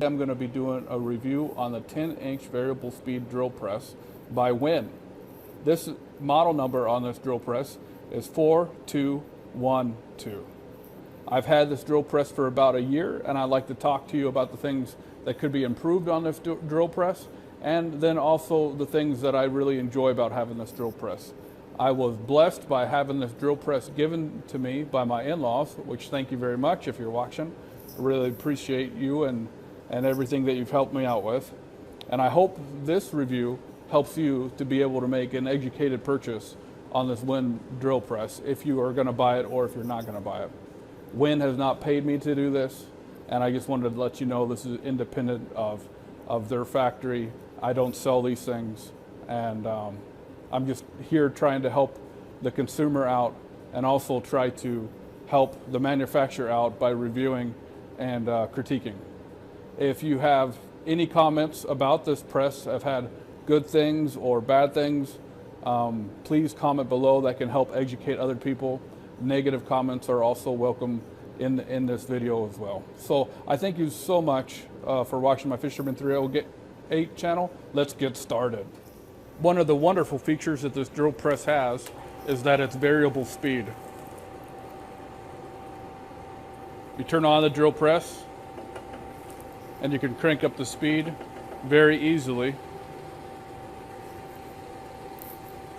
I'm going to be doing a review on the 10-inch variable speed drill press by WEN. This model number on this drill press is 4212. I've had this drill press for about a year, and I'd like to talk to you about the things that could be improved on this drill press, and then also the things that I really enjoy about having this drill press. I was blessed by having this drill press given to me by my in-laws, which thank you very much if you're watching. I really appreciate you and everything that you've helped me out with. And I hope this review helps you to be able to make an educated purchase on this WEN drill press if you are going to buy it or if you're not going to buy it. WEN has not paid me to do this, and I just wanted to let you know this is independent of their factory. I don't sell these things, and I'm just here trying to help the consumer out and also try to help the manufacturer out by reviewing and critiquing. If you have any comments about this press, have had good things or bad things, please comment below. That can help educate other people. Negative comments are also welcome in this video as well. So I thank you so much for watching my Fisherman 308 channel. Let's get started. One of the wonderful features that this drill press has is that it's variable speed. You turn on the drill press and you can crank up the speed very easily,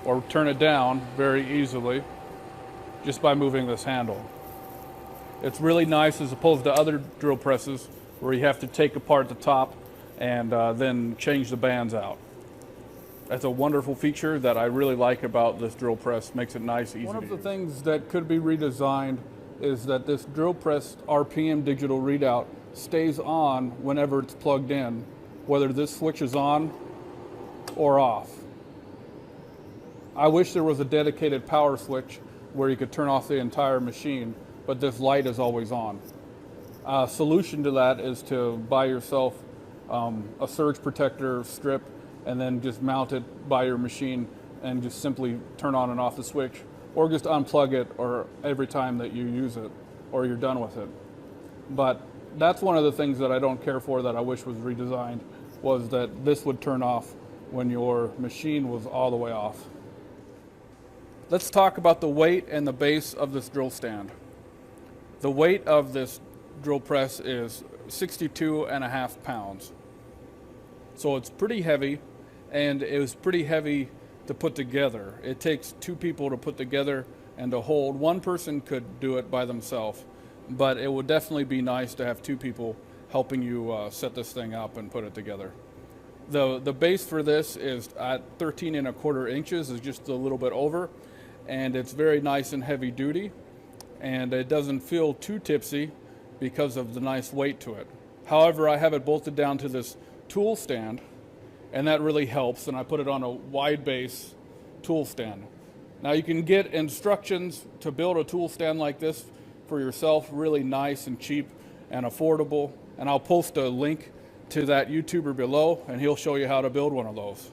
or turn it down very easily just by moving this handle. It's really nice as opposed to other drill presses where you have to take apart the top and then change the bands out. That's a wonderful feature that I really like about this drill press. Makes it nice, easy. One of the things that could be redesigned is that this drill press RPM digital readout stays on whenever it's plugged in, whether this switch is on or off. I wish there was a dedicated power switch where you could turn off the entire machine, but this light is always on. A solution to that is to buy yourself a surge protector strip and then just mount it by your machine and just simply turn on and off the switch, or just unplug it or every time that you use it or you're done with it. But that's one of the things that I don't care for that I wish was redesigned, was that this would turn off when your machine was all the way off. Let's talk about the weight and the base of this drill stand. The weight of this drill press is 62.5 pounds. So it's pretty heavy, and it was pretty heavy to put together. It takes two people to put together and to hold. One person could do it by themselves, but it would definitely be nice to have two people helping you set this thing up and put it together. The base for this is at 13.25 inches, is just a little bit over, and it's very nice and heavy duty, and it doesn't feel too tipsy because of the nice weight to it. However, I have it bolted down to this tool stand, and that really helps, and I put it on a wide base tool stand. Now you can get instructions to build a tool stand like this for yourself, really nice and cheap and affordable, and I'll post a link to that YouTuber below, and he'll show you how to build one of those.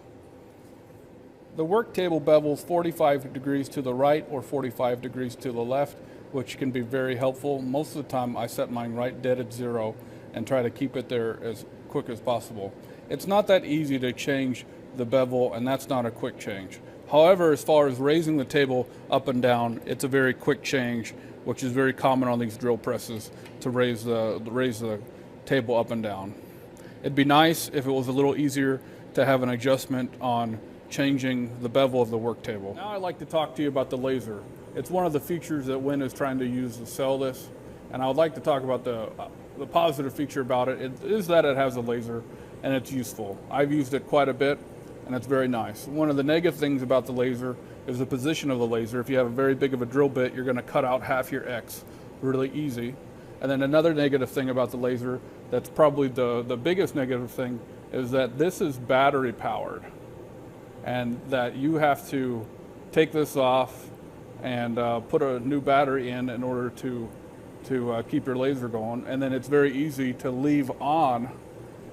The work table bevels 45 degrees to the right or 45 degrees to the left, which can be very helpful. Most of the time I set mine right dead at 0 and try to keep it there as quick as possible. It's not that easy to change the bevel, and that's not a quick change. However, as far as raising the table up and down, it's a very quick change, which is very common on these drill presses, to raise the table up and down. It'd be nice if it was a little easier to have an adjustment on changing the bevel of the work table. Now I'd like to talk to you about the laser. It's one of the features that WEN is trying to use to sell this, and I would like to talk about the positive feature about it. It is that it has a laser and it's useful. I've used it quite a bit and it's very nice. One of the negative things about the laser is the position of the laser. If you have a very big of a drill bit, you're going to cut out half your X really easy. And then another negative thing about the laser, that's probably the biggest negative thing, is that this is battery powered, and that you have to take this off and put a new battery in order to keep your laser going. And then it's very easy to leave on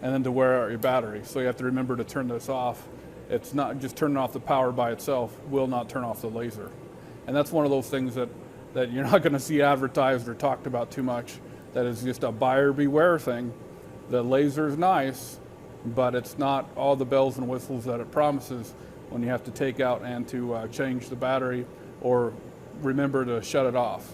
and then to wear out your battery. So you have to remember to turn this off. It's not just turning off the power by itself will not turn off the laser. And that's one of those things that you're not going to see advertised or talked about too much. That is just a buyer beware thing. The laser is nice, but it's not all the bells and whistles that it promises when you have to take out and to change the battery or remember to shut it off.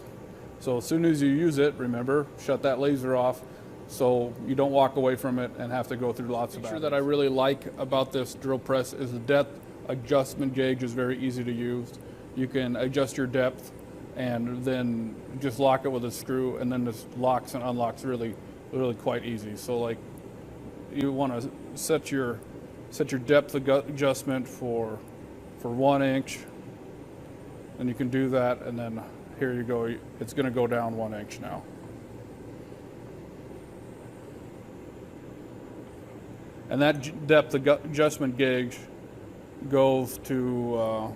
So as soon as you use it, remember, shut that laser off so you don't walk away from it and have to go through lots of batteries. The feature that I really like about this drill press is the depth adjustment gauge is very easy to use. You can adjust your depth and then just lock it with a screw, and then this locks and unlocks really quite easy. So like you want to set your depth adjustment for 1 inch, and you can do that, and then here you go, it's going to go down 1 inch now. And that depth adjustment gauge goes to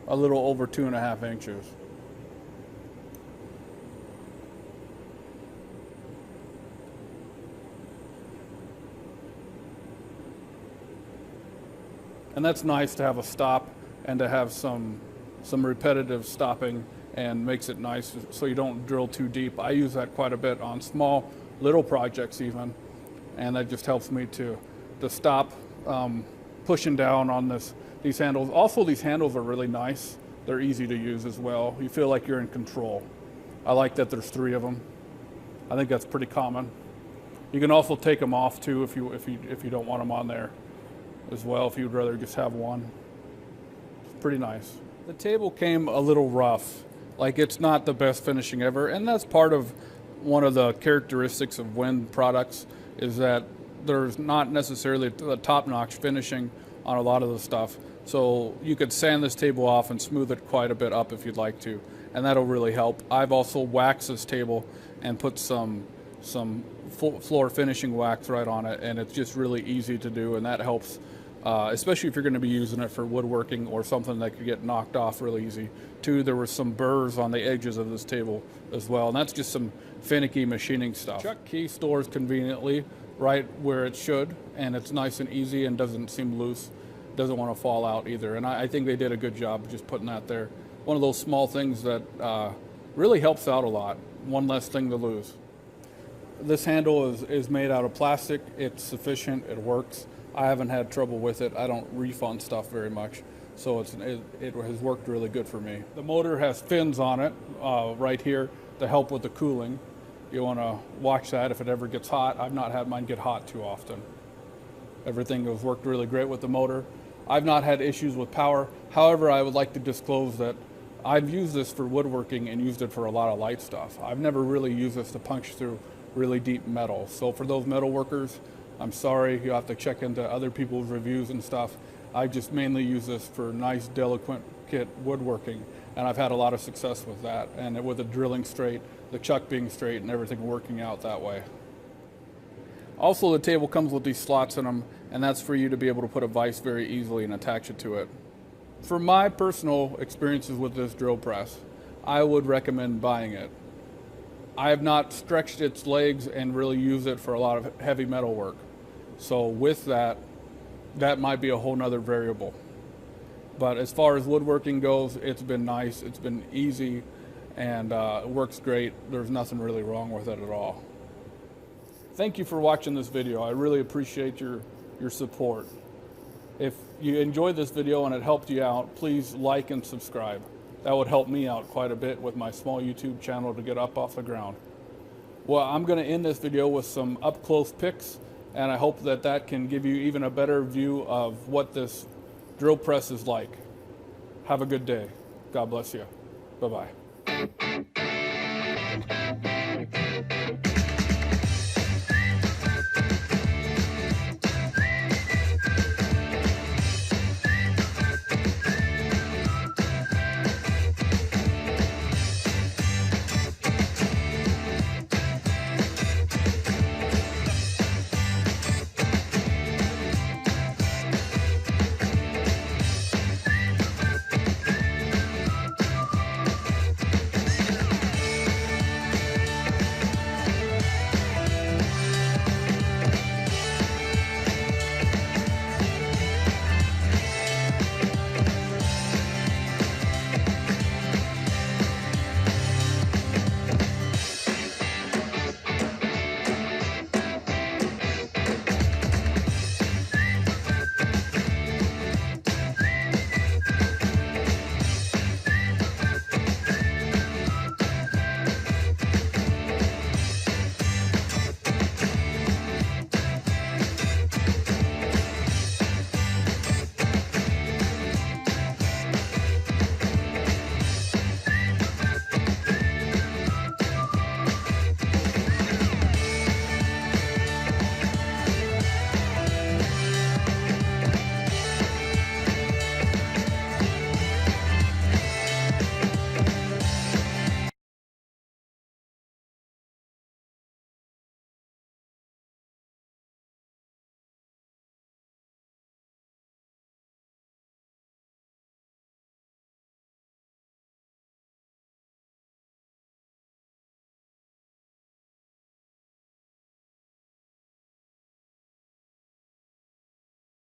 a little over 2.5 inches. And that's nice to have a stop and to have some repetitive stopping, and makes it nice so you don't drill too deep. I use that quite a bit on small little projects even, and that just helps me to stop pushing down on these handles. Also, these handles are really nice. They're easy to use as well. You feel like you're in control. I like that there's 3 of them. I think that's pretty common. You can also take them off too if you don't want them on there as well, if you'd rather just have one. It's pretty nice. The table came a little rough. Like, it's not the best finishing ever, and that's part of one of the characteristics of WEN products, is that there's not necessarily the top-notch finishing on a lot of the stuff. So you could sand this table off and smooth it quite a bit up if you'd like to, and that'll really help. I've also waxed this table and put some floor finishing wax right on it, and it's just really easy to do, and that helps, especially if you're going to be using it for woodworking or something that could get knocked off really easy. Too, there were some burrs on the edges of this table as well, and that's just some finicky machining stuff. Chuck key stores conveniently right where it should, and it's nice and easy and doesn't seem loose, doesn't want to fall out either, and I think they did a good job just putting that there. One of those small things that really helps out a lot, one less thing to lose. This handle is made out of plastic. It's sufficient, it works. I haven't had trouble with it. I don't refund stuff very much, so it has worked really good for me. The motor has fins on it right here to help with the cooling. You want to watch that if it ever gets hot. I've not had mine get hot too often. Everything has worked really great with the motor. I've not had issues with power. However, I would like to disclose that I've used this for woodworking and used it for a lot of light stuff. I've never really used this to punch through really deep metal. So for those metal workers, I'm sorry, you have to check into other people's reviews and stuff. I just mainly use this for nice, delicate woodworking, and I've had a lot of success with that, and with the drilling straight, the chuck being straight, and everything working out that way. Also, the table comes with these slots in them, and that's for you to be able to put a vise very easily and attach it to it. For my personal experiences with this drill press, I would recommend buying it. I have not stretched its legs and really used it for a lot of heavy metal work. So with that might be a whole nother variable. But as far as woodworking goes, it's been nice, it's been easy, and it works great. There's nothing really wrong with it at all. Thank you for watching this video. I really appreciate your support. If you enjoyed this video and it helped you out, please like and subscribe. That would help me out quite a bit with my small YouTube channel to get up off the ground. Well, I'm going to end this video with some up-close pics, and I hope that can give you even a better view of what this drill press is like. Have a good day. God bless you. Bye-bye.